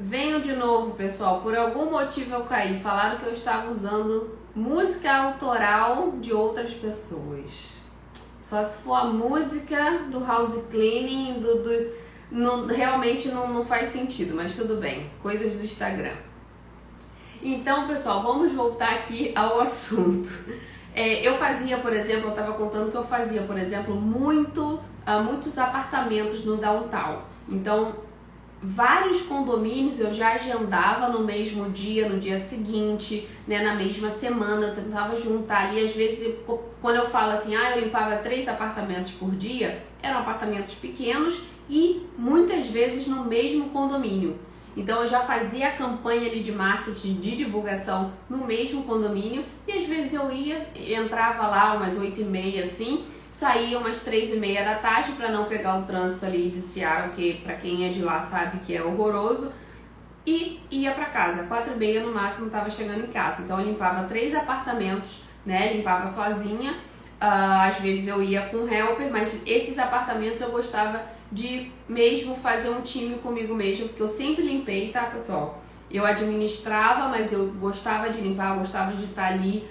Venho de novo, pessoal. Por algum motivo eu caí. Falaram que eu estava usando música autoral de outras pessoas. Só se for a música do house cleaning, realmente não faz sentido, mas tudo bem. Coisas do Instagram. Então, pessoal, vamos voltar aqui ao assunto. Eu fazia, por exemplo, eu estava contando que eu fazia, por exemplo, muitos apartamentos no downtown. Então, vários condomínios eu já agendava no mesmo dia, no dia seguinte, né, na mesma semana. Eu tentava juntar ali, às vezes, quando eu falo assim, eu limpava 3 apartamentos por dia, eram apartamentos pequenos e muitas vezes no mesmo condomínio. Então eu já fazia a campanha ali de marketing, de divulgação no mesmo condomínio e às vezes eu entrava lá umas 8h30 assim, saía umas 3h30 da tarde para não pegar o trânsito ali de Seattle, que para quem é de lá sabe que é horroroso, e ia para casa, 4h30 no máximo estava chegando em casa. Então eu limpava 3 apartamentos, né, limpava sozinha, às vezes eu ia com helper, mas esses apartamentos eu gostava de mesmo fazer um time comigo mesmo, porque eu sempre limpei, tá, pessoal? Eu administrava, mas eu gostava de limpar, eu gostava de estar ali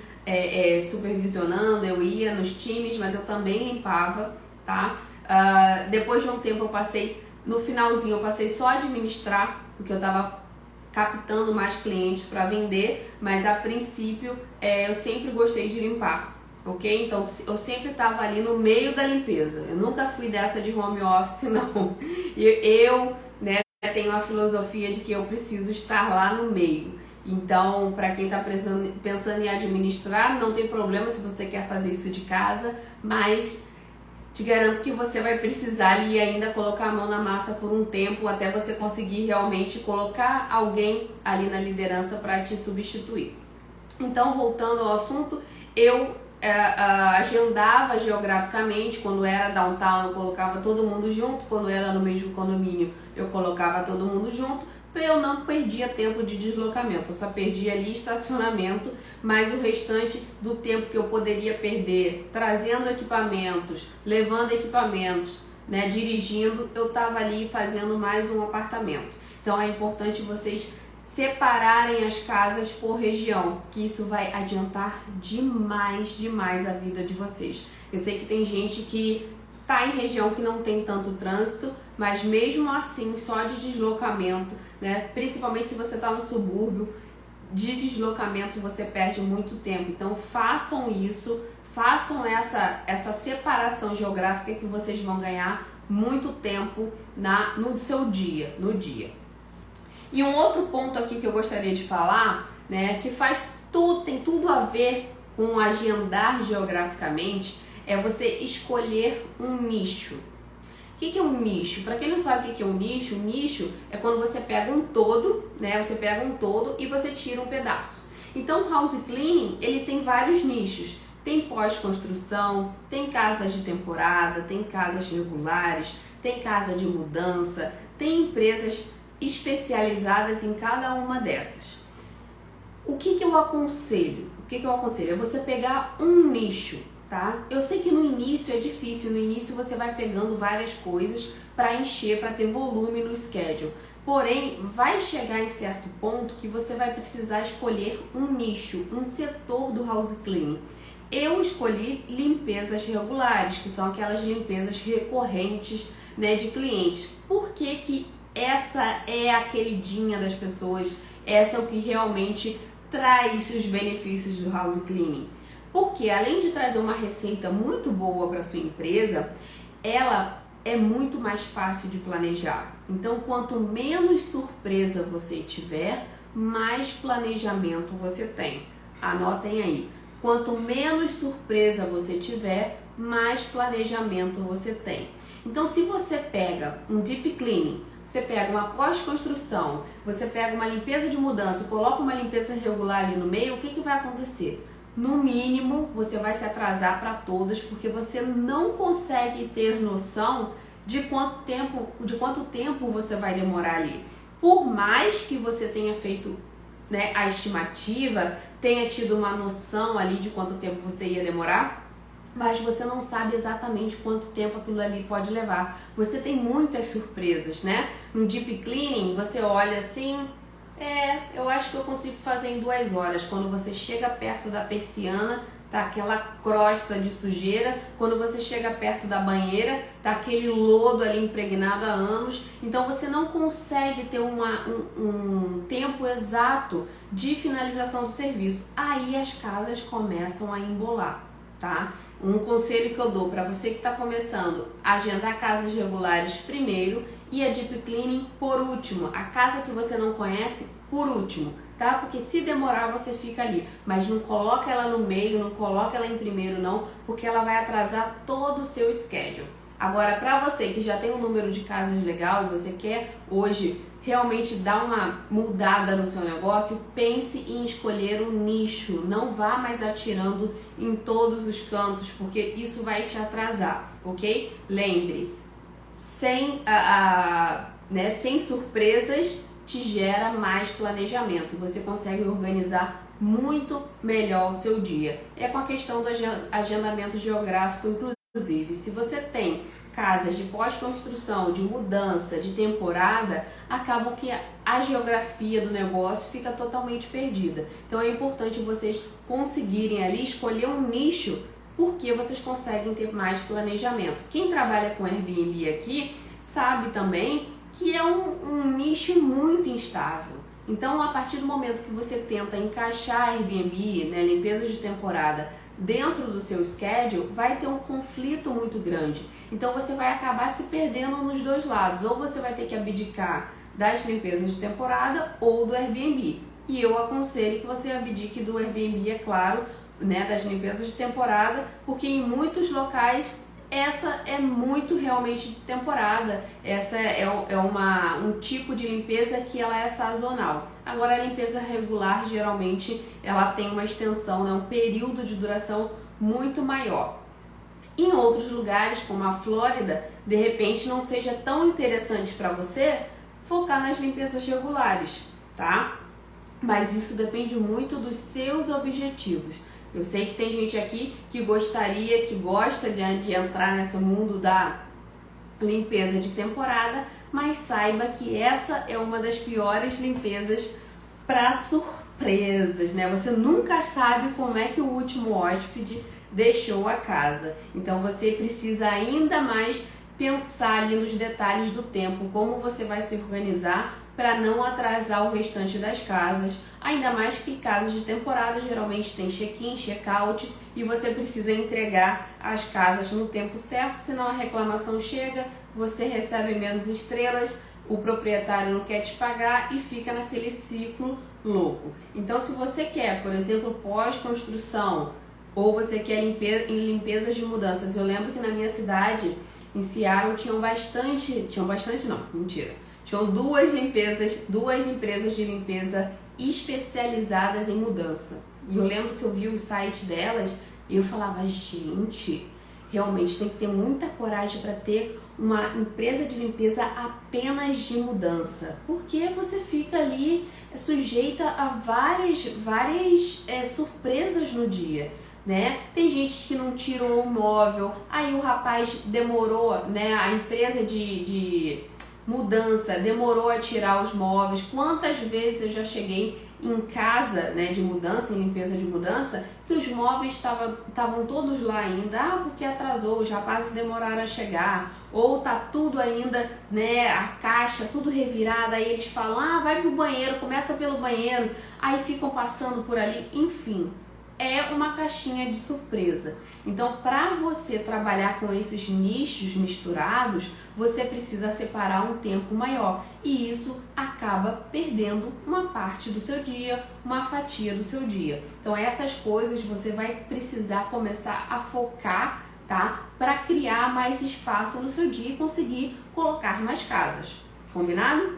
supervisionando, eu ia nos times, mas eu também limpava, tá? Depois de um tempo eu passei, no finalzinho eu passei só a administrar, porque eu tava captando mais clientes para vender, mas a princípio eu sempre gostei de limpar. Ok? Então eu sempre estava ali no meio da limpeza. Eu nunca fui dessa de home office, não. E eu, né, tenho a filosofia de que eu preciso estar lá no meio. Então, para quem está pensando em administrar, não tem problema se você quer fazer isso de casa, mas te garanto que você vai precisar ali ainda colocar a mão na massa por um tempo até você conseguir realmente colocar alguém ali na liderança para te substituir. Então, voltando ao assunto, eu agendava geograficamente. Quando era downtown eu colocava todo mundo junto, quando era no mesmo condomínio eu colocava todo mundo junto. Eu não perdia tempo de deslocamento, eu só perdia ali estacionamento, mas o restante do tempo que eu poderia perder trazendo equipamentos, levando equipamentos, né, dirigindo, eu estava ali fazendo mais um apartamento. Então é importante vocês separarem as casas por região, que isso vai adiantar demais a vida de vocês. Eu sei que tem gente que tá em região que não tem tanto trânsito, mas mesmo assim, só de deslocamento, né, principalmente se você tá no subúrbio, de deslocamento você perde muito tempo. Então façam isso, façam essa separação geográfica que vocês vão ganhar muito tempo no seu dia, no dia. E um outro ponto aqui que eu gostaria de falar, né, que tem tudo a ver com agendar geograficamente, é você escolher um nicho. O que é um nicho? Para quem não sabe o que é um nicho é quando você pega um todo, né, você pega um todo e você tira um pedaço. Então o house cleaning, ele tem vários nichos. Tem pós-construção, tem casas de temporada, tem casas regulares, tem casa de mudança, tem empresas especializadas em cada uma dessas. O que eu aconselho? É você pegar um nicho, tá? Eu sei que no início é difícil, no início você vai pegando várias coisas para encher, para ter volume no schedule. Porém, vai chegar em certo ponto que você vai precisar escolher um nicho, um setor do house cleaning. Eu escolhi limpezas regulares, que são aquelas limpezas recorrentes, né, de clientes. Por que essa é a queridinha das pessoas? Essa é o que realmente traz os benefícios do house cleaning. Porque além de trazer uma receita muito boa para sua empresa, ela é muito mais fácil de planejar. Então, quanto menos surpresa você tiver, mais planejamento você tem. Anotem aí. Quanto menos surpresa você tiver, mais planejamento você tem. Então, se você pega um deep cleaning, você pega uma pós-construção, você pega uma limpeza de mudança, coloca uma limpeza regular ali no meio, o que vai acontecer? No mínimo, você vai se atrasar para todas, porque você não consegue ter noção de quanto tempo você vai demorar ali. Por mais que você tenha feito, né, a estimativa, tenha tido uma noção ali de quanto tempo você ia demorar, mas você não sabe exatamente quanto tempo aquilo ali pode levar. Você tem muitas surpresas, né? No Deep Cleaning, você olha assim, eu acho que eu consigo fazer em 2 horas. Quando você chega perto da persiana, tá aquela crosta de sujeira. Quando você chega perto da banheira, tá aquele lodo ali impregnado há anos. Então você não consegue ter um tempo exato de finalização do serviço. Aí as casas começam a embolar, tá? Um conselho que eu dou para você que está começando: agendar casas regulares primeiro e a Deep Cleaning por último. A casa que você não conhece por último, tá? Porque se demorar você fica ali, mas não coloca ela no meio, não coloca ela em primeiro não, porque ela vai atrasar todo o seu schedule. Agora, para você que já tem um número de casas legal e você quer hoje realmente dar uma mudada no seu negócio, pense em escolher um nicho. Não vá mais atirando em todos os cantos, porque isso vai te atrasar, ok? Lembre, sem surpresas te gera mais planejamento. Você consegue organizar muito melhor o seu dia. É com a questão do agendamento geográfico, inclusive. Se você tem casas de pós-construção, de mudança, de temporada, acabam que a geografia do negócio fica totalmente perdida. Então é importante vocês conseguirem ali escolher um nicho, porque vocês conseguem ter mais planejamento. Quem trabalha com Airbnb aqui sabe também que é um nicho muito instável. Então, a partir do momento que você tenta encaixar Airbnb, né, limpeza de temporada, dentro do seu schedule, vai ter um conflito muito grande. Então, você vai acabar se perdendo nos dois lados. Ou você vai ter que abdicar das limpezas de temporada ou do Airbnb. E eu aconselho que você abdique do Airbnb, é claro, né, das limpezas de temporada, porque em muitos locais essa é muito realmente de temporada. Essa é um tipo de limpeza que ela é sazonal. Agora a limpeza regular geralmente ela tem uma extensão, né, um período de duração muito maior. Em outros lugares, como a Flórida, de repente não seja tão interessante para você focar nas limpezas regulares, tá? Mas isso depende muito dos seus objetivos. Eu sei que tem gente aqui que gosta de entrar nesse mundo da limpeza de temporada, mas saiba que essa é uma das piores limpezas para surpresas, né? Você nunca sabe como é que o último hóspede deixou a casa. Então você precisa ainda mais pensar ali nos detalhes do tempo, como você vai se organizar para não atrasar o restante das casas, ainda mais que casas de temporada geralmente tem check-in, check-out e você precisa entregar as casas no tempo certo, senão a reclamação chega, você recebe menos estrelas, o proprietário não quer te pagar e fica naquele ciclo louco. Então, se você quer, por exemplo, pós-construção ou você quer limpezas de mudanças, eu lembro que na minha cidade, em Seattle, tinham duas empresas de limpeza especializadas em mudança. E eu lembro que eu vi o site delas e eu falava, gente, realmente tem que ter muita coragem para ter uma empresa de limpeza apenas de mudança. Porque você fica ali sujeita a várias surpresas no dia, né? Tem gente que não tirou o móvel, aí o rapaz demorou, né? A empresa de mudança demorou a tirar os móveis. Quantas vezes eu já cheguei em casa, né, de mudança, em limpeza de mudança, que os móveis estavam todos lá ainda, porque atrasou, os rapazes demoraram a chegar, ou tá tudo ainda, né, a caixa tudo revirada, aí eles falam, vai pro banheiro, começa pelo banheiro, aí ficam passando por ali, enfim. É uma caixinha de surpresa. Então, para você trabalhar com esses nichos misturados, você precisa separar um tempo maior. E isso acaba perdendo uma parte do seu dia, uma fatia do seu dia. Então, essas coisas você vai precisar começar a focar, tá? Para criar mais espaço no seu dia e conseguir colocar mais casas. Combinado?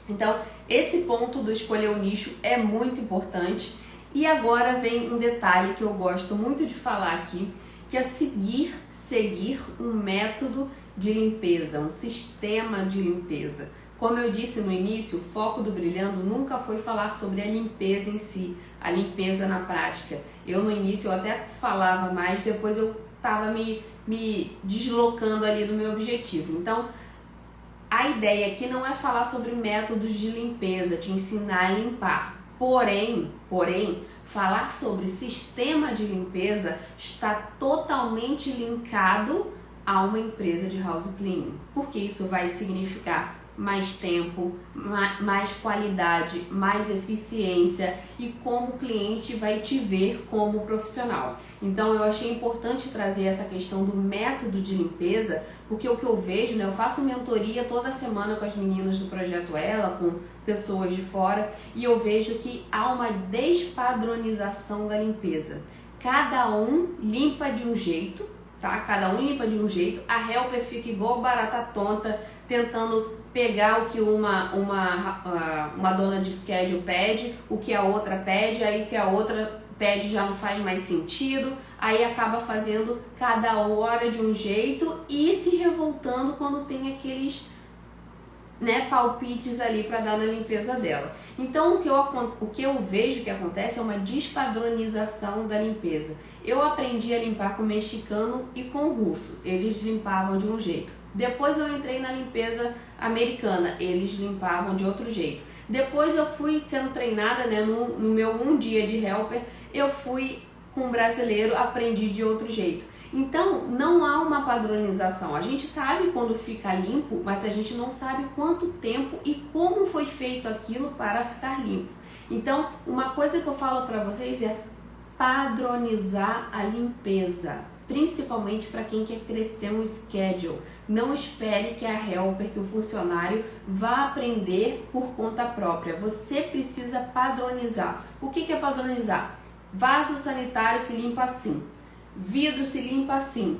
Então, esse ponto do escolher o nicho é muito importante. E agora vem um detalhe que eu gosto muito de falar aqui, que é seguir um método de limpeza, um sistema de limpeza. Como eu disse no início, o foco do Brilhando nunca foi falar sobre a limpeza em si, a limpeza na prática. No início eu até falava mais, depois eu estava me deslocando ali do meu objetivo. Então, a ideia aqui não é falar sobre métodos de limpeza, te ensinar a limpar. Porém, falar sobre sistema de limpeza está totalmente linkado a uma empresa de house cleaning, porque isso vai significar mais tempo, mais qualidade, mais eficiência e como o cliente vai te ver como profissional. Então eu achei importante trazer essa questão do método de limpeza, porque o que eu vejo, né, eu faço mentoria toda semana com as meninas do Projeto Ela, com pessoas de fora, e eu vejo que há uma despadronização da limpeza. Cada um limpa de um jeito, tá? Cada um limpa de um jeito, a helper fica igual barata tonta, tentando pegar o que uma dona de schedule pede, o que a outra pede, aí o que a outra pede já não faz mais sentido, aí acaba fazendo cada hora de um jeito e se revoltando quando tem aqueles, né, palpites ali para dar na limpeza dela. Então o que eu vejo que acontece é uma despadronização da limpeza. Eu aprendi a limpar com mexicano e com russo, eles limpavam de um jeito. Depois eu entrei na limpeza americana, eles limpavam de outro jeito. Depois eu fui sendo treinada, né, no meu 1 dia de helper, eu fui com um brasileiro, aprendi de outro jeito. Então, não há uma padronização. A gente sabe quando fica limpo, mas a gente não sabe quanto tempo e como foi feito aquilo para ficar limpo. Então, uma coisa que eu falo para vocês é padronizar a limpeza, principalmente para quem quer crescer um schedule. Não espere que a helper, que o funcionário vá aprender por conta própria. Você precisa padronizar. O que é padronizar? Vaso sanitário se limpa assim. Vidro se limpa assim,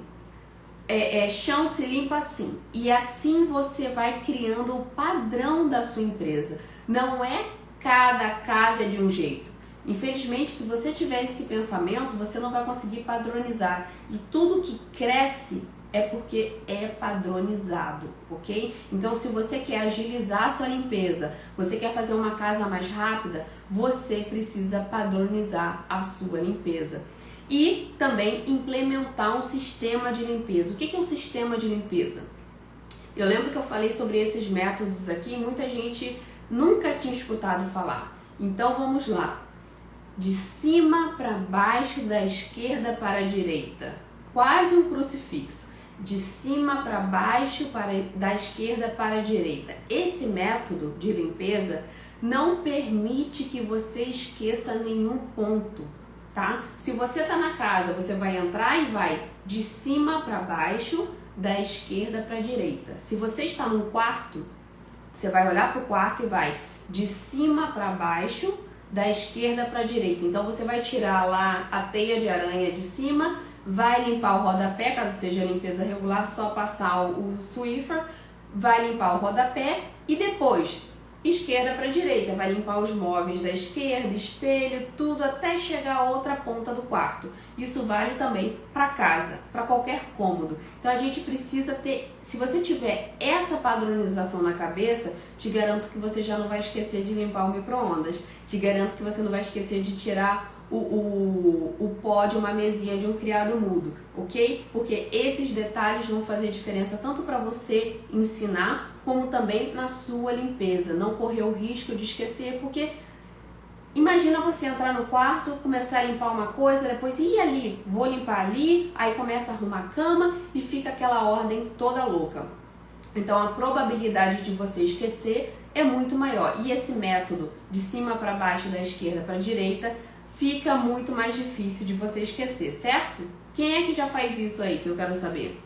chão se limpa assim, e assim você vai criando o padrão da sua empresa. Não é cada casa de um jeito. Infelizmente, se você tiver esse pensamento, você não vai conseguir padronizar, e tudo que cresce é porque é padronizado, ok? Então, se você quer agilizar a sua limpeza, você quer fazer uma casa mais rápida, você precisa padronizar a sua limpeza. E também implementar um sistema de limpeza. O que é um sistema de limpeza? Eu lembro que eu falei sobre esses métodos aqui e muita gente nunca tinha escutado falar. Então vamos lá. De cima para baixo, da esquerda para a direita. Quase um crucifixo. De cima para baixo, da esquerda para a direita. Esse método de limpeza não permite que você esqueça nenhum ponto. Tá? Se você está na casa, você vai entrar e vai de cima para baixo, da esquerda para a direita. Se você está num quarto, você vai olhar para o quarto e vai de cima para baixo, da esquerda para a direita. Então você vai tirar lá a teia de aranha de cima, vai limpar o rodapé, caso seja limpeza regular, só passar o Swiffer, vai limpar o rodapé e depois esquerda para direita, vai limpar os móveis da esquerda, espelho, tudo até chegar a outra ponta do quarto. Isso vale também para casa, para qualquer cômodo. Então a gente precisa ter, se você tiver essa padronização na cabeça, te garanto que você já não vai esquecer de limpar o micro-ondas, te garanto que você não vai esquecer de tirar o pó de uma mesinha de um criado mudo, ok? Porque esses detalhes vão fazer diferença tanto para você ensinar, como também na sua limpeza. Não correr o risco de esquecer, porque imagina você entrar no quarto, começar a limpar uma coisa, depois ir ali, vou limpar ali, aí começa a arrumar a cama e fica aquela ordem toda louca. Então a probabilidade de você esquecer é muito maior. E esse método de cima para baixo, da esquerda para a direita, fica muito mais difícil de você esquecer, certo? Quem é que já faz isso aí, que eu quero saber?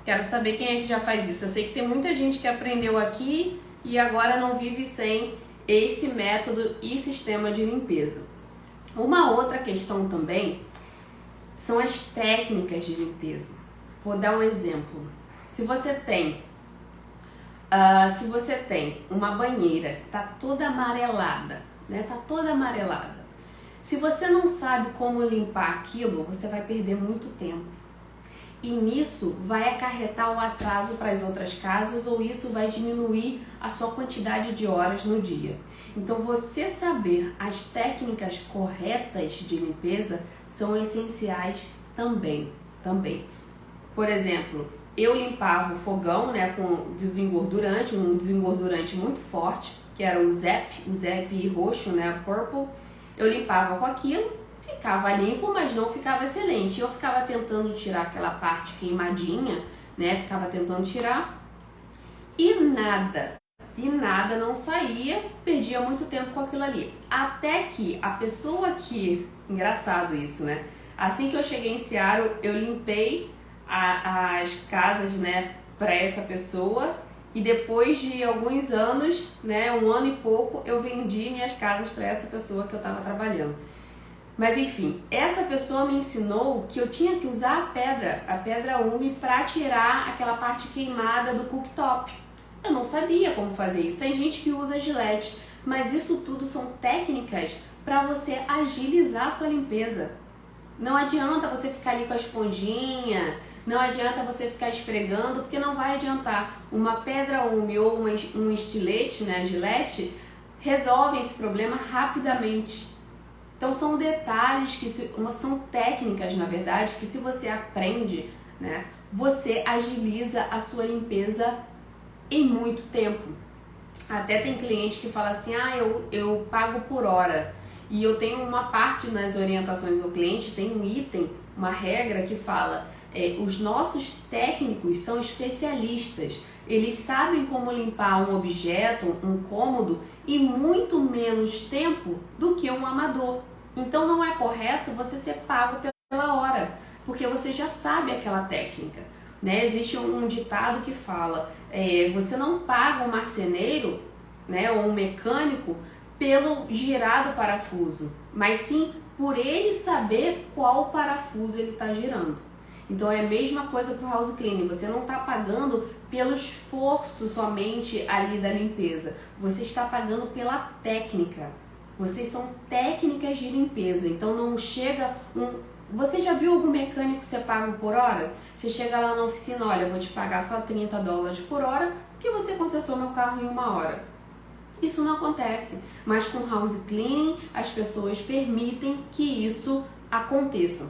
Quero saber quem é que já faz isso. Eu sei que tem muita gente que aprendeu aqui e agora não vive sem esse método e sistema de limpeza. Uma outra questão também são as técnicas de limpeza. Vou dar um exemplo. Se você tem uma banheira que está toda amarelada, né? Tá toda amarelada. Se você não sabe como limpar aquilo, você vai perder muito tempo. E nisso vai acarretar o atraso para as outras casas ou isso vai diminuir a sua quantidade de horas no dia. Então você saber as técnicas corretas de limpeza são essenciais também. Por exemplo, eu limpava o fogão, né, com desengordurante, um desengordurante muito forte, que era o Zep roxo, né, purple. Eu limpava com aquilo, ficava limpo, mas não ficava excelente. Eu ficava tentando tirar aquela parte queimadinha, né, ficava tentando tirar e nada não saía, perdia muito tempo com aquilo ali. Até que a pessoa que, engraçado isso, né, assim que eu cheguei em Seattle, eu limpei as casas, né, para essa pessoa e depois de alguns anos, né, 1 ano e pouco, eu vendi minhas casas para essa pessoa que eu estava trabalhando. Mas enfim, essa pessoa me ensinou que eu tinha que usar a pedra Umi para tirar aquela parte queimada do cooktop. Eu não sabia como fazer isso. Tem gente que usa Gillette, mas isso tudo são técnicas para você agilizar a sua limpeza. Não adianta você ficar ali com a esponjinha, não adianta você ficar esfregando, porque não vai adiantar. Uma pedra Umi ou um estilete, né, Gillette, resolve esse problema rapidamente. Então são detalhes, são técnicas, na verdade, que se você aprende, né, você agiliza a sua limpeza em muito tempo. Até tem cliente que fala assim, eu pago por hora. E eu tenho uma parte nas orientações ao cliente, tem um item, uma regra que fala, os nossos técnicos são especialistas. Eles sabem como limpar um objeto, um cômodo, em muito menos tempo do que um amador. Então não é correto você ser pago pela hora, porque você já sabe aquela técnica, né? Existe um ditado que fala, você não paga um marceneiro, né, ou um mecânico pelo girar do parafuso, mas sim por ele saber qual parafuso ele está girando. Então é a mesma coisa para o house cleaning, você não está pagando pelo esforço somente ali da limpeza, você está pagando pela técnica. Vocês são técnicas de limpeza, então não chega Você já viu algum mecânico ser pago por hora? Você chega lá na oficina, olha, eu vou te pagar só $30 por hora, porque você consertou meu carro em 1 hora. Isso não acontece, mas com house cleaning as pessoas permitem que isso aconteça.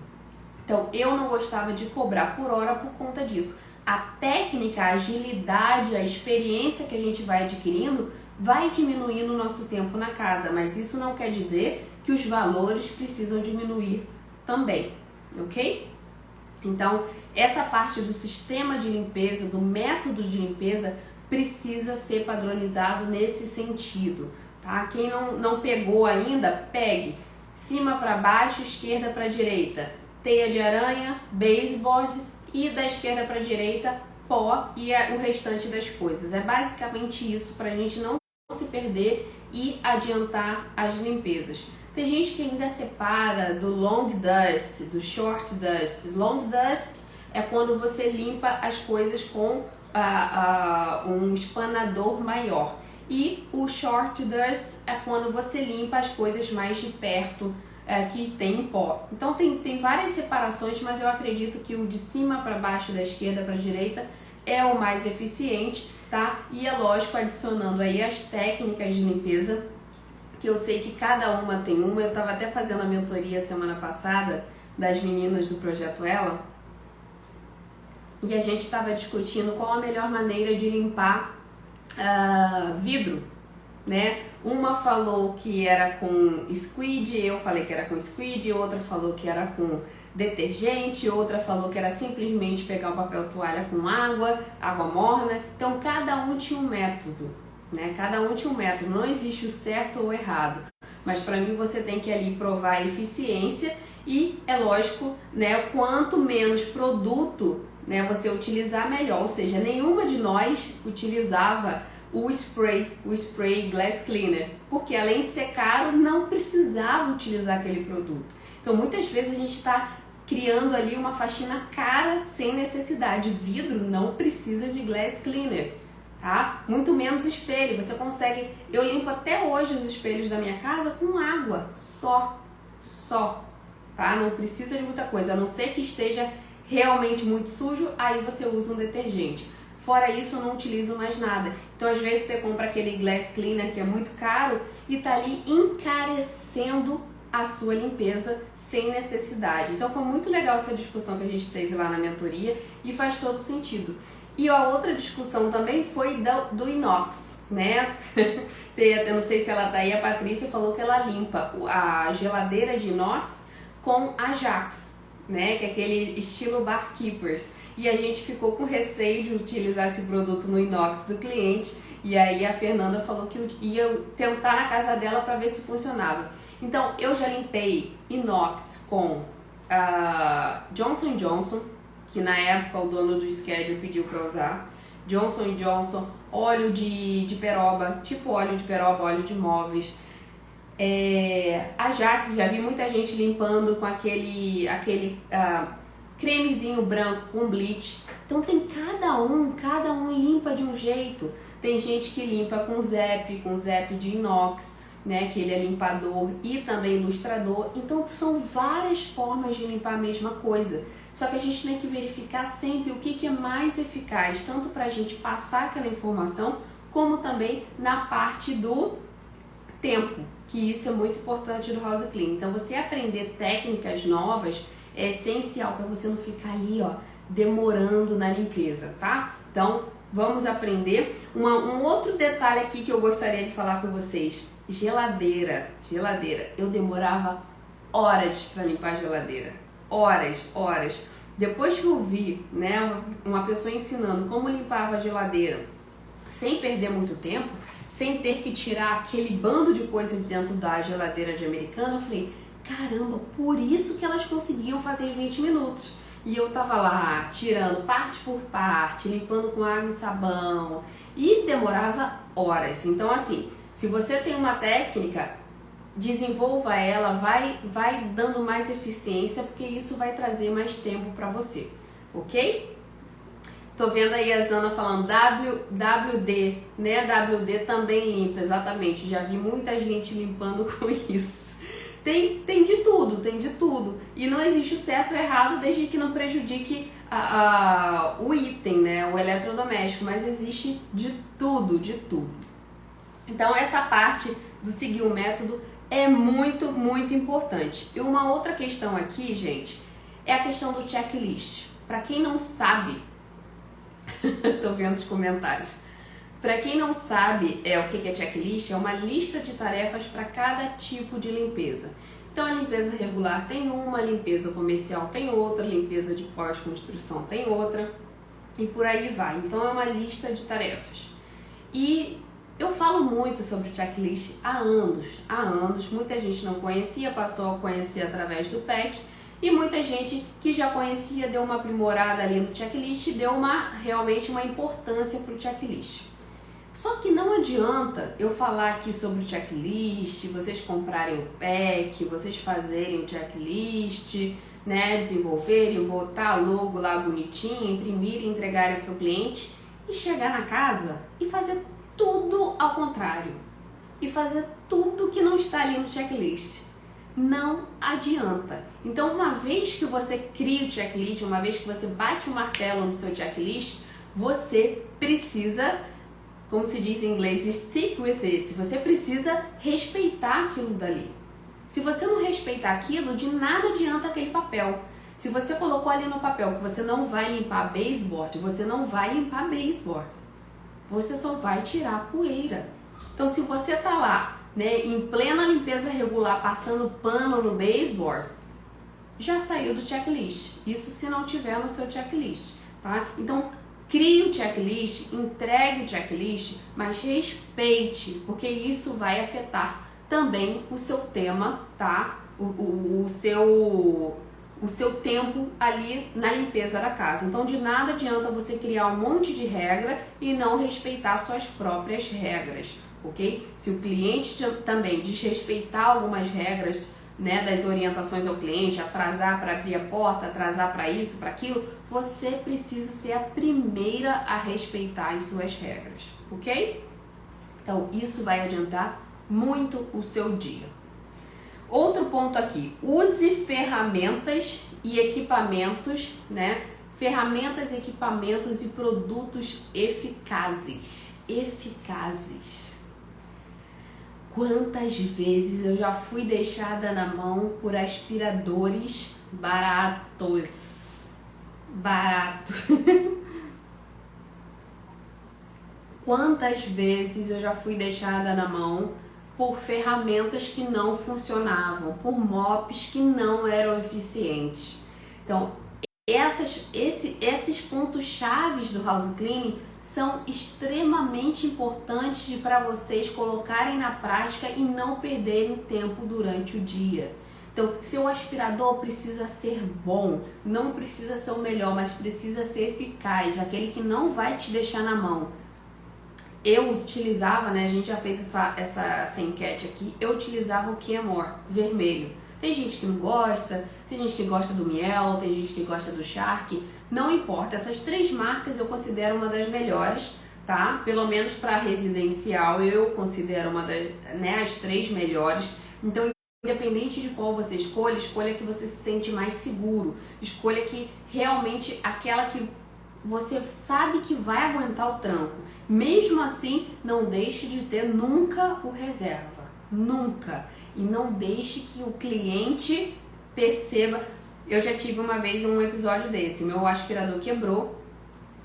Então eu não gostava de cobrar por hora por conta disso. A técnica, a agilidade, a experiência que a gente vai adquirindo vai diminuindo o nosso tempo na casa, mas isso não quer dizer que os valores precisam diminuir também, ok? Então, essa parte do sistema de limpeza, do método de limpeza, precisa ser padronizado nesse sentido, tá? Quem não pegou ainda, pegue cima para baixo, esquerda para direita, teia de aranha, baseboard e da esquerda para direita, pó e o restante das coisas. É basicamente isso para a gente não se perder e adiantar as limpezas. Tem gente que ainda separa do long dust, do short dust. Long dust é quando você limpa as coisas com um espanador maior. E o short dust é quando você limpa as coisas mais de perto, que tem pó. Então tem várias separações, mas eu acredito que o de cima para baixo, da esquerda para direita, é o mais eficiente, tá? E é lógico, adicionando aí as técnicas de limpeza, que eu sei que cada uma tem uma. Eu estava até fazendo a mentoria semana passada das meninas do Projeto Ela, e a gente estava discutindo qual a melhor maneira de limpar vidro, né? Uma falou que era com squid, eu falei que era com squid, outra falou que era com detergente, outra falou que era simplesmente pegar o papel toalha com água morna. Então cada um tinha um método, né? Cada um tinha um método, não existe o certo ou o errado, mas para mim você tem que ali provar a eficiência e é lógico, né? Quanto menos produto, né, você utilizar, melhor. Ou seja, nenhuma de nós utilizava o spray Glass Cleaner, porque além de ser caro, não precisava utilizar aquele produto. Então muitas vezes a gente está criando ali uma faxina cara sem necessidade. Vidro não precisa de Glass Cleaner, tá? Muito menos espelho. Você consegue, eu limpo até hoje os espelhos da minha casa com água, só, tá? Não precisa de muita coisa, a não ser que esteja realmente muito sujo, aí você usa um detergente. Fora isso, eu não utilizo mais nada. Então, às vezes, você compra aquele glass cleaner que é muito caro e tá ali encarecendo a sua limpeza sem necessidade. Então, foi muito legal essa discussão que a gente teve lá na mentoria e faz todo sentido. E a outra discussão também foi do inox, né? Eu não sei se ela tá aí, a Patrícia falou que ela limpa a geladeira de inox com Ajax, né? Que é aquele estilo Barkeepers. E a gente ficou com receio de utilizar esse produto no inox do cliente. E aí a Fernanda falou que ia tentar na casa dela para ver se funcionava. Então, eu já limpei inox com Johnson & Johnson, que na época o dono do Schedule pediu para usar. Johnson & Johnson, óleo de peroba, tipo óleo de peroba, óleo de móveis. Ajax, já vi muita gente limpando com aquele cremezinho branco com bleach. Então tem cada um limpa de um jeito. Tem gente que limpa com Zep de inox, né, que ele é limpador e também ilustrador. Então são várias formas de limpar a mesma coisa. Só que a gente tem que verificar sempre o que é mais eficaz, tanto para a gente passar aquela informação, como também na parte do tempo, que isso é muito importante do House Clean. Então você aprender técnicas novas é essencial para você não ficar ali, ó, demorando na limpeza, tá? Então vamos aprender. Um outro detalhe aqui que eu gostaria de falar com vocês: geladeira. Eu demorava horas para limpar a geladeira, horas. Depois que eu vi, né, uma pessoa ensinando como limpava a geladeira sem perder muito tempo, sem ter que tirar aquele bando de coisa de dentro da geladeira de Americana, eu falei, caramba, por isso que elas conseguiam fazer em 20 minutos. E eu tava lá, tirando parte por parte, limpando com água e sabão, e demorava horas. Então, assim, se você tem uma técnica, desenvolva ela, vai dando mais eficiência, porque isso vai trazer mais tempo para você, ok? Tô vendo aí a Zana falando WD, né? WD também limpa, exatamente. Já vi muita gente limpando com isso. Tem de tudo. E não existe o certo ou errado, desde que não prejudique o item, né? O eletrodoméstico, mas existe de tudo. Então essa parte do seguir o método é muito importante. E uma outra questão aqui, gente, é a questão do checklist. Para quem não sabe, tô vendo os comentários. Para quem não sabe o que é checklist, é uma lista de tarefas para cada tipo de limpeza. Então a limpeza regular tem uma, a limpeza comercial tem outra, a limpeza de pós-construção tem outra, e por aí vai. Então é uma lista de tarefas. E eu falo muito sobre checklist há anos. Muita gente não conhecia, passou a conhecer através do PEC, e muita gente que já conhecia deu uma aprimorada ali no checklist e deu realmente uma importância para o checklist. Só que não adianta eu falar aqui sobre o checklist, vocês comprarem o PEC, vocês fazerem o checklist, né, desenvolverem, botar logo lá bonitinho, imprimir e entregarem para o cliente e chegar na casa e fazer tudo ao contrário, e fazer tudo que não está ali no checklist. Não adianta. Então, uma vez que você cria o checklist, uma vez que você bate o martelo no seu checklist, você precisa, como se diz em inglês, stick with it. Você precisa respeitar aquilo dali. Se você não respeitar aquilo, de nada adianta aquele papel. Se você colocou ali no papel que você não vai limpar baseboard, você não vai limpar baseboard. Você só vai tirar poeira. Então, se você tá lá, né, em plena limpeza regular, passando pano no baseboard, já saiu do checklist. Isso se não tiver no seu checklist, tá? Então, crie o checklist, entregue o checklist, mas respeite, porque isso vai afetar também o seu tema, tá? O seu tempo ali na limpeza da casa. Então, de nada adianta você criar um monte de regra e não respeitar suas próprias regras, ok? Se o cliente também desrespeitar algumas regras, né, das orientações ao cliente, atrasar para abrir a porta, atrasar para isso, para aquilo, você precisa ser a primeira a respeitar as suas regras, ok? Então, isso vai adiantar muito o seu dia. Outro ponto aqui, use ferramentas e equipamentos, né? Ferramentas, equipamentos e produtos eficazes. Quantas vezes eu já fui deixada na mão por aspiradores baratos? Quantas vezes eu já fui deixada na mão por ferramentas que não funcionavam, por mops que não eram eficientes. Então, esses pontos chaves do house cleaning são extremamente importantes para vocês colocarem na prática e não perderem tempo durante o dia. Então, seu aspirador precisa ser bom, não precisa ser o melhor, mas precisa ser eficaz, aquele que não vai te deixar na mão. Eu utilizava, né, a gente já fez essa enquete aqui, eu utilizava o Kenmore vermelho. Tem gente que não gosta, tem gente que gosta do Miele, tem gente que gosta do Shark, não importa. Essas 3 marcas eu considero uma das melhores, tá? Pelo menos para residencial eu considero uma das, né, as 3 melhores. Então, independente de qual você escolha que você se sente mais seguro. Escolha que realmente aquela que você sabe que vai aguentar o tranco. Mesmo assim, não deixe de ter nunca o reserva. Nunca. E não deixe que o cliente perceba. Eu já tive uma vez um episódio desse. Meu aspirador quebrou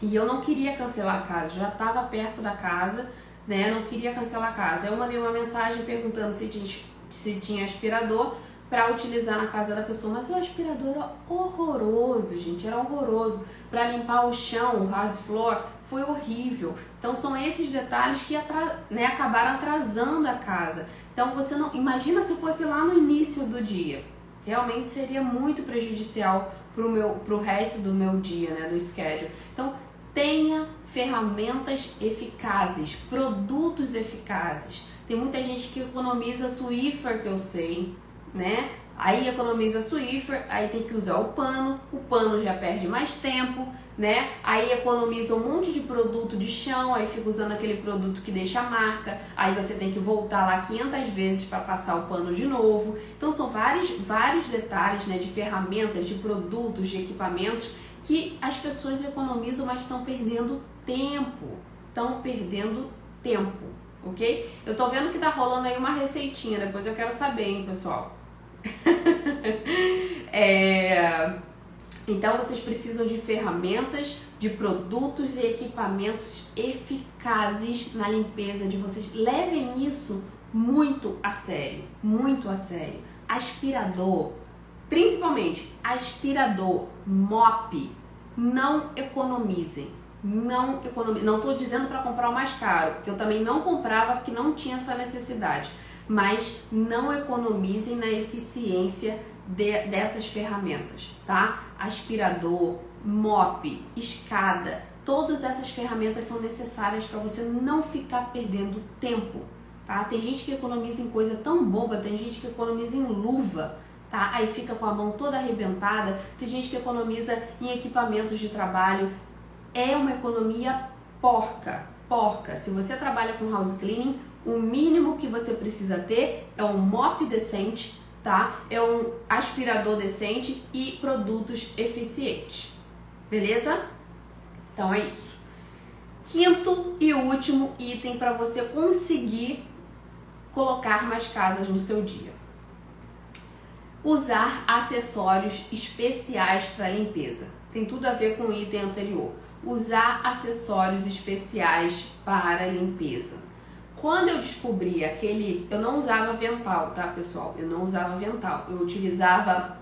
e eu não queria cancelar a casa. Já estava perto da casa, né? Não queria cancelar a casa. Eu mandei uma mensagem perguntando se tinha aspirador para utilizar na casa da pessoa, mas o aspirador era horroroso, gente, era horroroso. Para limpar o chão, o hard floor, foi horrível. Então são esses detalhes que acabaram atrasando a casa. Então você não imagina se fosse lá no início do dia. Realmente seria muito prejudicial pro resto do meu dia, né, do schedule. Então tenha ferramentas eficazes, produtos eficazes. Tem muita gente que economiza Swiffer, que eu sei, né? Aí economiza Swiffer, aí tem que usar o pano já perde mais tempo, né? Aí economiza um monte de produto de chão, aí fica usando aquele produto que deixa a marca, aí você tem que voltar lá 500 vezes para passar o pano de novo. Então são vários detalhes, né, de ferramentas, de produtos, de equipamentos que as pessoas economizam, mas estão perdendo tempo, ok? Eu tô vendo que tá rolando aí uma receitinha, depois eu quero saber, hein, pessoal. Então vocês precisam de ferramentas, de produtos e equipamentos eficazes na limpeza de vocês. Levem isso muito a sério, muito a sério. Aspirador, principalmente aspirador, mop, não economizem. Não estou dizendo para comprar o mais caro, porque eu também não comprava porque não tinha essa necessidade, mas não economizem na eficiência dessas ferramentas, tá? Aspirador, mop, escada, todas essas ferramentas são necessárias para você não ficar perdendo tempo, tá? Tem gente que economiza em coisa tão boba, tem gente que economiza em luva, tá? Aí fica com a mão toda arrebentada, tem gente que economiza em equipamentos de trabalho. É uma economia porca. Se você trabalha com house cleaning, o mínimo que você precisa ter é um mop decente, tá? É um aspirador decente e produtos eficientes. Beleza? Então é isso. Quinto e último item para você conseguir colocar mais casas no seu dia. Usar acessórios especiais para limpeza. Tem tudo a ver com o item anterior. Usar acessórios especiais para limpeza. Quando eu descobri eu não usava avental, tá, pessoal? Eu não usava avental. Eu utilizava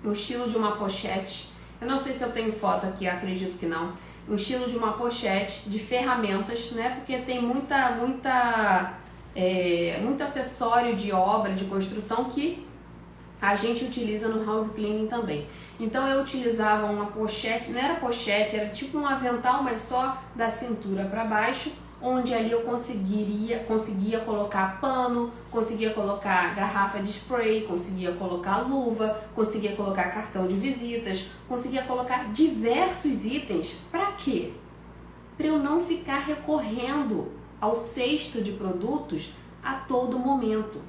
o estilo de uma pochete. Eu não sei se eu tenho foto aqui, acredito que não. O estilo de uma pochete de ferramentas, né? Porque tem muito acessório de obra, de construção que a gente utiliza no house cleaning também. Então eu utilizava uma pochete, não era pochete, era tipo um avental, mas só da cintura para baixo, onde ali eu conseguia colocar pano, conseguia colocar garrafa de spray, conseguia colocar luva, conseguia colocar cartão de visitas, conseguia colocar diversos itens. Para quê? Para eu não ficar recorrendo ao cesto de produtos a todo momento.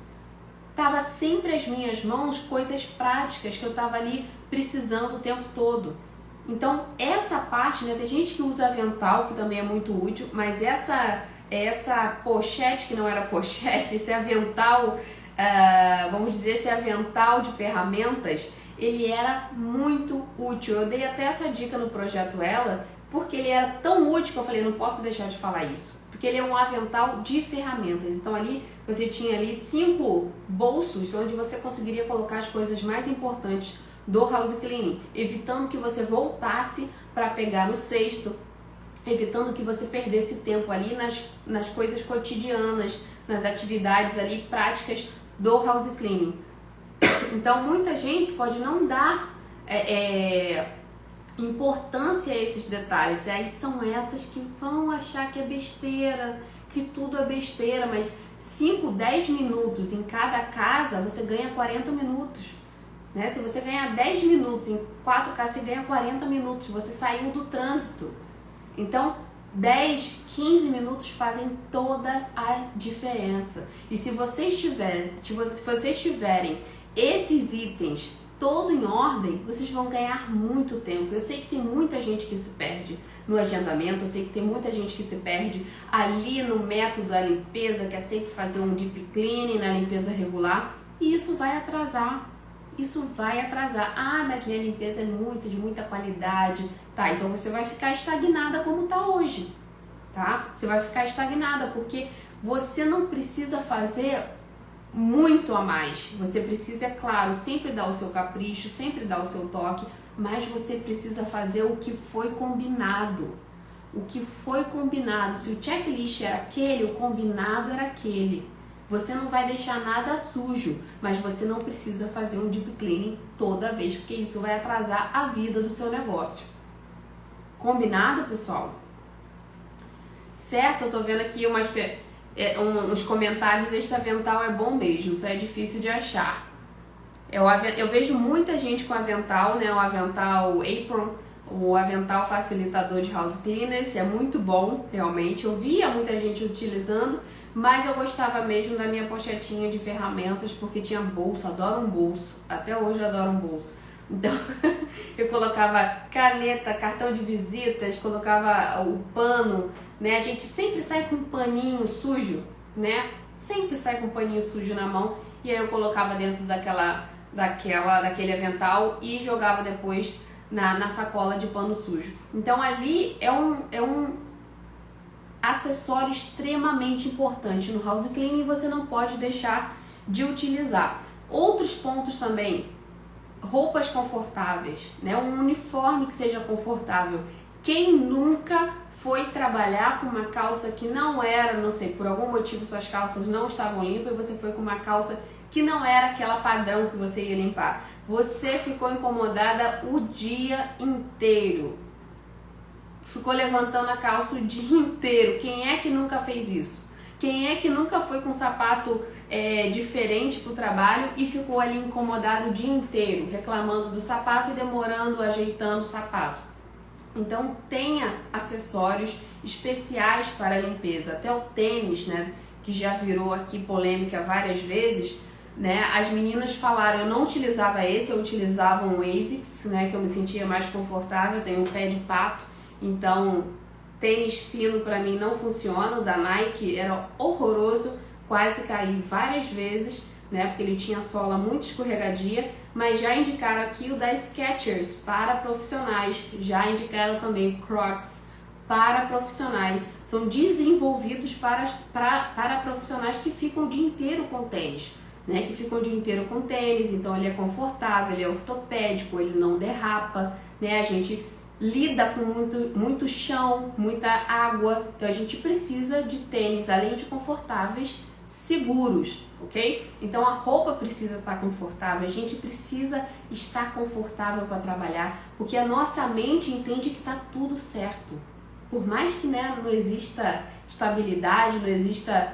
Tava sempre às minhas mãos coisas práticas que eu tava ali precisando o tempo todo. Então essa parte, né, tem gente que usa avental, que também é muito útil, mas essa pochete, que não era pochete, esse avental, vamos dizer, esse avental de ferramentas, ele era muito útil. Eu dei até essa dica no projeto Ela, porque ele era tão útil que eu falei, não posso deixar de falar isso. Porque ele é um avental de ferramentas. Então ali você tinha ali 5 bolsos onde você conseguiria colocar as coisas mais importantes do house cleaning, evitando que você voltasse para pegar no cesto, evitando que você perdesse tempo ali nas coisas cotidianas, nas atividades ali práticas do house cleaning. Então muita gente pode não dar importância a esses detalhes, e aí são essas que vão achar que é besteira, que tudo é besteira, mas 5, 10 minutos em cada casa você ganha 40 minutos. Né? Se você ganhar 10 minutos em 4 casas, você ganha 40 minutos, você saiu do trânsito. Então 10, 15 minutos fazem toda a diferença. E se vocês tiverem esses itens todo em ordem, vocês vão ganhar muito tempo. Eu sei que tem muita gente que se perde no agendamento, eu sei que tem muita gente que se perde ali no método da limpeza, quer sempre fazer um deep cleaning na limpeza regular, e isso vai atrasar. Isso vai atrasar. Ah, mas minha limpeza é de muita qualidade. Tá, então você vai ficar estagnada como tá hoje, tá? Você vai ficar estagnada porque você não precisa fazer muito a mais. Você precisa, é claro, sempre dar o seu capricho, sempre dar o seu toque, mas você precisa fazer o que foi combinado. O que foi combinado. Se o checklist era aquele, o combinado era aquele. Você não vai deixar nada sujo, mas você não precisa fazer um deep cleaning toda vez, porque isso vai atrasar a vida do seu negócio. Combinado, pessoal? Certo? Eu tô vendo aqui uns comentários. Este avental é bom mesmo, só é difícil de achar. Eu vejo muita gente com avental, né? O avental apron, o avental facilitador de house cleaners, é muito bom, realmente. Eu via muita gente utilizando, mas eu gostava mesmo da minha pochetinha de ferramentas, porque tinha bolso, adoro um bolso, até hoje eu adoro um bolso. Então eu colocava caneta, cartão de visitas, colocava o pano, né? A gente sempre sai com um paninho sujo, né? Sempre sai com um paninho sujo na mão, e aí eu colocava dentro daquele avental e jogava depois na sacola de pano sujo. Então ali é um acessório extremamente importante no house cleaning, e você não pode deixar de utilizar. Outros pontos também: roupas confortáveis, né? Um uniforme que seja confortável. Quem nunca foi trabalhar com uma calça que não era, não sei, por algum motivo suas calças não estavam limpas e você foi com uma calça que não era aquela padrão que você ia limpar? Você ficou incomodada o dia inteiro. Ficou levantando a calça o dia inteiro. Quem é que nunca fez isso? Quem é que nunca foi com um sapato diferente para o trabalho e ficou ali incomodado o dia inteiro, reclamando do sapato e demorando, ajeitando o sapato? Então tenha acessórios especiais para a limpeza. Até o tênis, né, que já virou aqui polêmica várias vezes, né? As meninas falaram, eu não utilizava esse, eu utilizava um ASICS, né, que eu me sentia mais confortável, eu tenho um pé de pato, então tênis fino para mim não funciona. O da Nike era horroroso, quase caí várias vezes, né, porque ele tinha sola muito escorregadia. Mas já indicaram aqui o da Skechers para profissionais, já indicaram também Crocs para profissionais. São desenvolvidos para profissionais que ficam o dia inteiro com tênis, né, que ficam o dia inteiro com tênis. Então ele é confortável, ele é ortopédico, ele não derrapa, né? A gente lida com muito chão, muita água, então a gente precisa de tênis, além de confortáveis, seguros, ok? Então a roupa precisa estar confortável, a gente precisa estar confortável para trabalhar, porque a nossa mente entende que está tudo certo. Por mais que, né, não exista estabilidade, não exista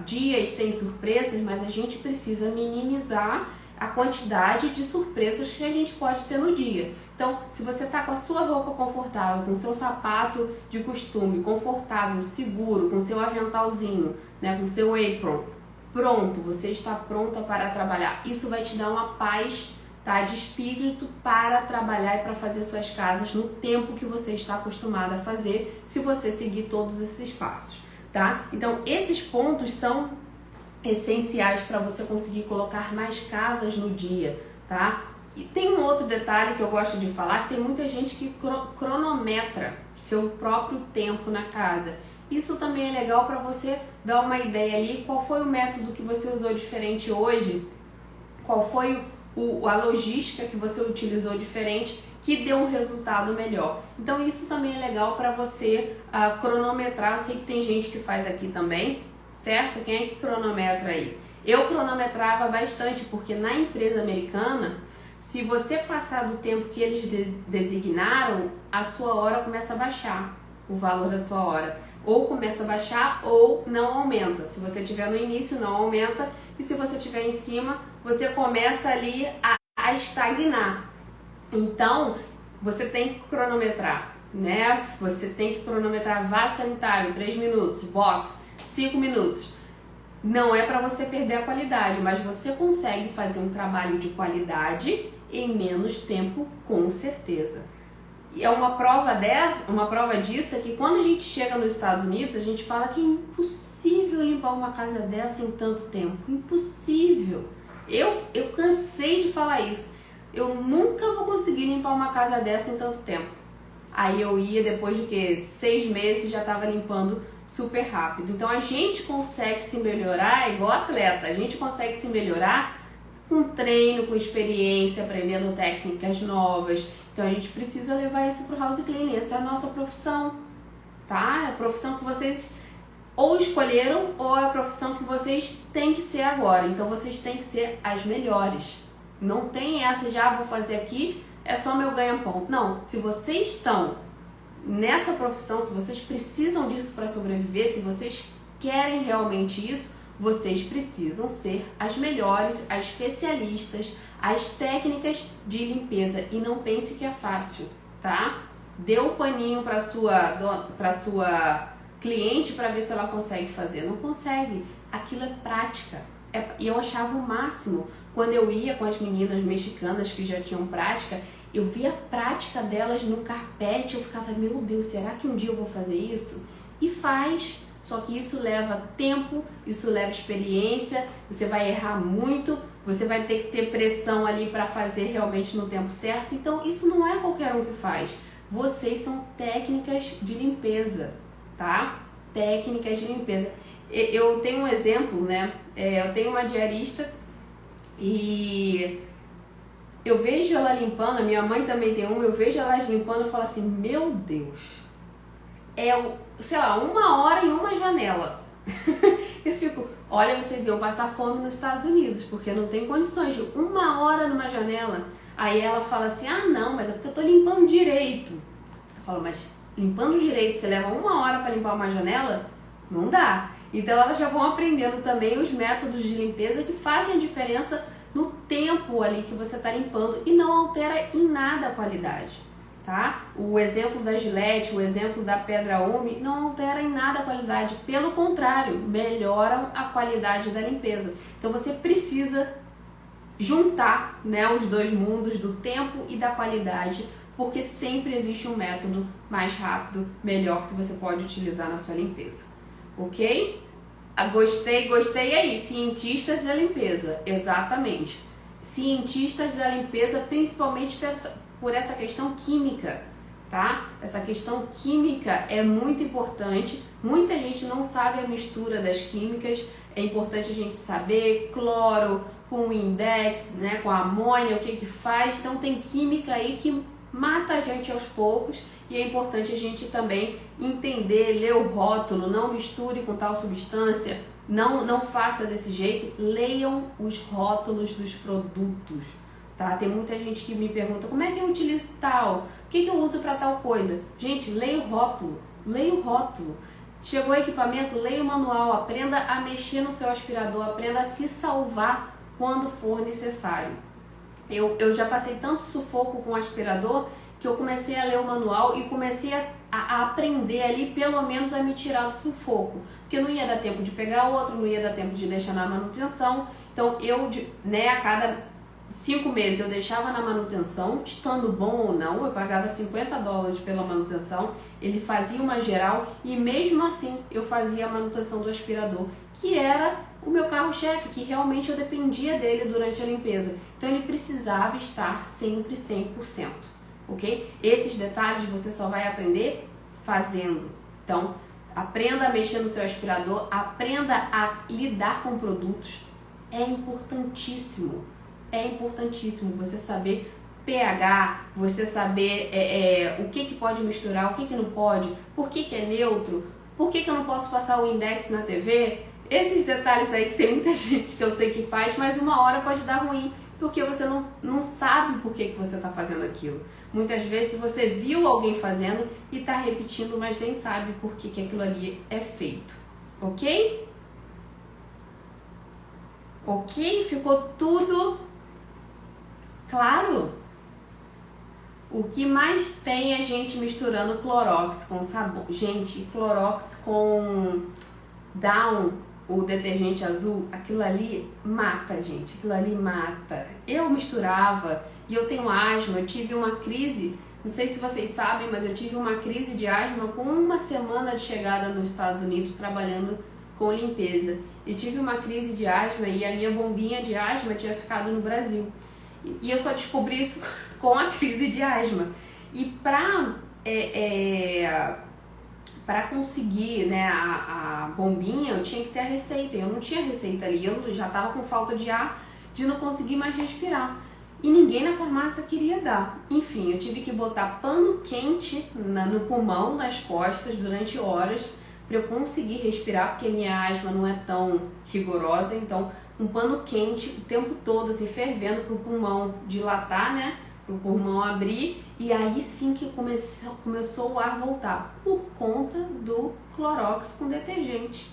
dias sem surpresas, mas a gente precisa minimizar a quantidade de surpresas que a gente pode ter no dia. Então, se você está com a sua roupa confortável, com o seu sapato de costume confortável, seguro, com o seu aventalzinho, né, com o seu apron, pronto, você está pronta para trabalhar. Isso vai te dar uma paz tá? De espírito para trabalhar e para fazer suas casas no tempo que você está acostumado a fazer, se você seguir todos esses passos, tá? Então, esses pontos são essenciais para você conseguir colocar mais casas no dia, tá? E tem um outro detalhe que eu gosto de falar, que tem muita gente que cronometra seu próprio tempo na casa. Isso também é legal para você dar uma ideia ali, qual foi o método que você usou diferente hoje, qual foi a logística que você utilizou diferente que deu um resultado melhor. Então isso também é legal para você cronometrar. Eu sei que tem gente que faz aqui também, certo? Quem é que cronometra aí? Eu cronometrava bastante, porque na empresa americana, se você passar do tempo que eles designaram, a sua hora começa a baixar, o valor da sua hora. Ou começa a baixar ou não aumenta. Se você estiver no início, não aumenta. E se você estiver em cima, você começa ali a estagnar. Então, você tem que cronometrar, né? Você tem que cronometrar vaso sanitário, 3 minutos, box, 5 minutos. Não é para você perder a qualidade, mas você consegue fazer um trabalho de qualidade em menos tempo, com certeza. E é uma prova disso é que quando a gente chega nos Estados Unidos, a gente fala que é impossível limpar uma casa dessa em tanto tempo. Impossível. Eu cansei de falar isso. Eu nunca vou conseguir limpar uma casa dessa em tanto tempo. Aí eu ia, depois de 6 meses, já estava limpando super rápido. Então a gente consegue se melhorar igual atleta. A gente consegue se melhorar com treino, com experiência, aprendendo técnicas novas. Então a gente precisa levar isso para o house cleaning. Essa é a nossa profissão, tá? É a profissão que vocês ou escolheram ou é a profissão que vocês têm que ser agora. Então vocês têm que ser as melhores. Não tem essa de, vou fazer aqui, é só meu ganha-pão. Não, se vocês estão nessa profissão, se vocês precisam disso para sobreviver, se vocês querem realmente isso, vocês precisam ser as melhores, as especialistas, as técnicas de limpeza. E não pense que é fácil, tá? Dê um paninho para sua cliente para ver se ela consegue fazer. Não consegue. Aquilo é prática. E eu achava o máximo. Quando eu ia com as meninas mexicanas que já tinham prática, eu via a prática delas no carpete, eu ficava, meu Deus, será que um dia eu vou fazer isso? E faz. Só que isso leva tempo, isso leva experiência, você vai errar muito, você vai ter que ter pressão ali para fazer realmente no tempo certo. Então isso não é qualquer um que faz. Vocês são técnicas de limpeza, tá? Técnicas de limpeza. Eu tenho um exemplo, né? Eu tenho uma diarista e eu vejo ela limpando, a minha mãe também tem uma, eu vejo ela limpando e falo assim, meu Deus, sei lá, 1 hora em uma janela. Eu fico, olha, vocês iam passar fome nos Estados Unidos, porque não tem condições de 1 hora numa janela. Aí ela fala assim, não, mas é porque eu tô limpando direito. Eu falo, mas limpando direito, você leva 1 hora para limpar uma janela? Não dá. Então elas já vão aprendendo também os métodos de limpeza que fazem a diferença no tempo ali que você está limpando e não altera em nada a qualidade, tá? O exemplo da Gillette, o exemplo da Pedra Ume não altera em nada a qualidade, pelo contrário, melhoram a qualidade da limpeza. Então você precisa juntar, né, os dois mundos do tempo e da qualidade, porque sempre existe um método mais rápido, melhor que você pode utilizar na sua limpeza. Ok? Gostei aí, cientistas da limpeza, exatamente. Cientistas da limpeza, principalmente por essa questão química, tá? Essa questão química é muito importante, muita gente não sabe a mistura das químicas, é importante a gente saber, cloro com index, né, com amônia, o que faz, então tem química aí que mata a gente aos poucos e é importante a gente também entender, ler o rótulo, não misture com tal substância, não faça desse jeito, leiam os rótulos dos produtos, tá? Tem muita gente que me pergunta, como é que eu utilizo tal? O que eu uso para tal coisa? Gente, leia o rótulo, leia o rótulo. Chegou o equipamento, leia o manual, aprenda a mexer no seu aspirador, aprenda a se salvar quando for necessário. Eu já passei tanto sufoco com o aspirador que eu comecei a ler o manual e comecei a aprender ali, pelo menos, a me tirar do sufoco. Porque não ia dar tempo de pegar outro, não ia dar tempo de deixar na manutenção. Então, a cada 5 meses eu deixava na manutenção, estando bom ou não, eu pagava $50 pela manutenção, ele fazia uma geral e mesmo assim eu fazia a manutenção do aspirador, que era o meu carro-chefe, que realmente eu dependia dele durante a limpeza. Então ele precisava estar sempre 100%, ok? Esses detalhes você só vai aprender fazendo. Então, aprenda a mexer no seu aspirador, aprenda a lidar com produtos. É importantíssimo você saber pH, você saber o que pode misturar, o que não pode, por que é neutro, por que eu não posso passar o index na TV. Esses detalhes aí que tem muita gente que eu sei que faz, mas uma hora pode dar ruim, porque você não sabe por que você está fazendo aquilo. Muitas vezes você viu alguém fazendo e está repetindo, mas nem sabe por que aquilo ali é feito, ok? Ok? Ficou tudo claro? O que mais tem é gente misturando Clorox com sabão. Gente, Clorox com Down, o detergente azul, aquilo ali mata, gente. Aquilo ali mata. Eu misturava e eu tenho asma, eu tive uma crise, não sei se vocês sabem, mas eu tive uma crise de asma com 1 semana de chegada nos Estados Unidos trabalhando com limpeza. E tive uma crise de asma e a minha bombinha de asma tinha ficado no Brasil. E eu só descobri isso com a crise de asma. E para conseguir, né, a bombinha, eu tinha que ter a receita. Eu não tinha receita ali, eu já estava com falta de ar, de não conseguir mais respirar. E ninguém na farmácia queria dar. Enfim, eu tive que botar pano quente no pulmão, nas costas, durante horas, para eu conseguir respirar, porque minha asma não é tão rigorosa. Então, um pano quente o tempo todo, assim, fervendo para o pulmão dilatar, né? Para o pulmão abrir, e aí sim que começou o ar voltar, por conta do Clorox com detergente.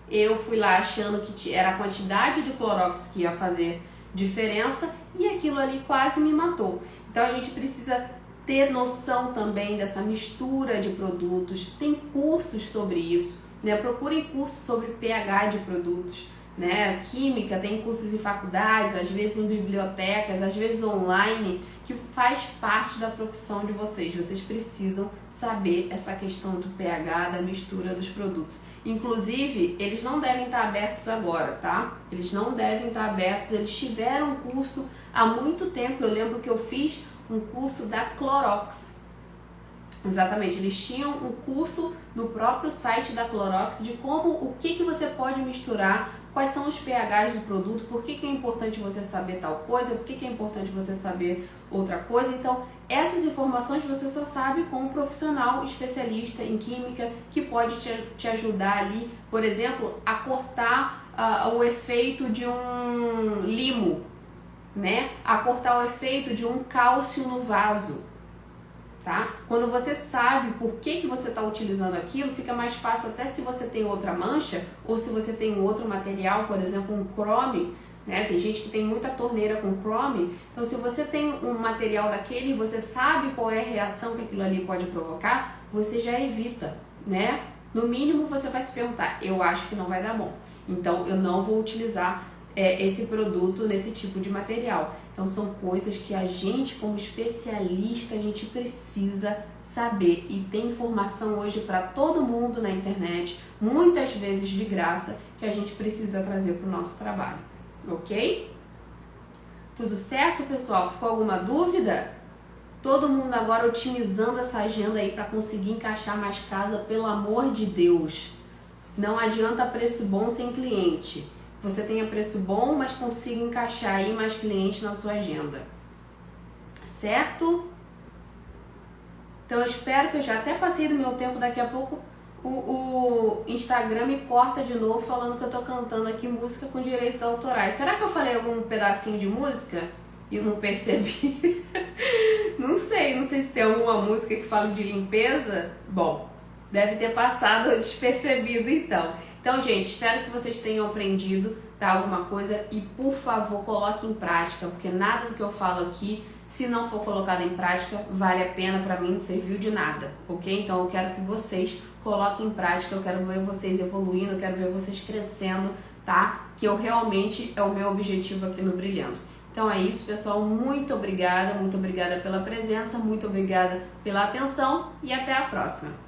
Eu fui lá achando que era a quantidade de Clorox que ia fazer diferença, e aquilo ali quase me matou. Então a gente precisa ter noção também dessa mistura de produtos. Tem cursos sobre isso, né? Procurem cursos sobre pH de produtos, né? Química, tem cursos em faculdades, às vezes em bibliotecas, às vezes online, que faz parte da profissão de vocês. Vocês precisam saber essa questão do pH, da mistura dos produtos. Inclusive, eles não devem estar abertos agora, tá? Eles não devem estar abertos, eles tiveram um curso há muito tempo. Eu lembro que eu fiz um curso da Clorox. Exatamente, eles tinham um curso no próprio site da Clorox de o que você pode misturar, quais são os pHs do produto, por que é importante você saber tal coisa, por que é importante você saber outra coisa. Então, essas informações você só sabe com um profissional especialista em química que pode te ajudar ali, por exemplo, a cortar o efeito de um limo, né? A cortar o efeito de um cálcio no vaso. Tá? Quando você sabe por que você está utilizando aquilo, fica mais fácil até se você tem outra mancha ou se você tem outro material, por exemplo, um chrome, né? Tem gente que tem muita torneira com chrome, então se você tem um material daquele e você sabe qual é a reação que aquilo ali pode provocar, você já evita, né? No mínimo você vai se perguntar, eu acho que não vai dar bom, então eu não vou utilizar esse produto nesse tipo de material. Então são coisas que a gente, como especialista, a gente precisa saber, e tem informação hoje para todo mundo na internet, muitas vezes de graça, que a gente precisa trazer para o nosso trabalho, ok? Tudo certo, pessoal? Ficou alguma dúvida? Todo mundo agora otimizando essa agenda aí para conseguir encaixar mais casa, pelo amor de Deus. Não adianta preço bom sem cliente. Você tenha preço bom, mas consiga encaixar aí mais clientes na sua agenda. Certo? Então eu espero que eu já até passei do meu tempo, daqui a pouco o Instagram me corta de novo falando que eu tô cantando aqui música com direitos autorais. Será que eu falei algum pedacinho de música e não percebi? Não sei se tem alguma música que fala de limpeza. Bom, deve ter passado despercebido então. Então, gente, espero que vocês tenham aprendido, tá, alguma coisa, e por favor coloque em prática, porque nada do que eu falo aqui, se não for colocado em prática, vale a pena para mim, não serviu de nada, ok? Então eu quero que vocês coloquem em prática, eu quero ver vocês evoluindo, eu quero ver vocês crescendo, tá? Que eu realmente é o meu objetivo aqui no Brilhando. Então é isso, pessoal. Muito obrigada pela presença, muito obrigada pela atenção e até a próxima.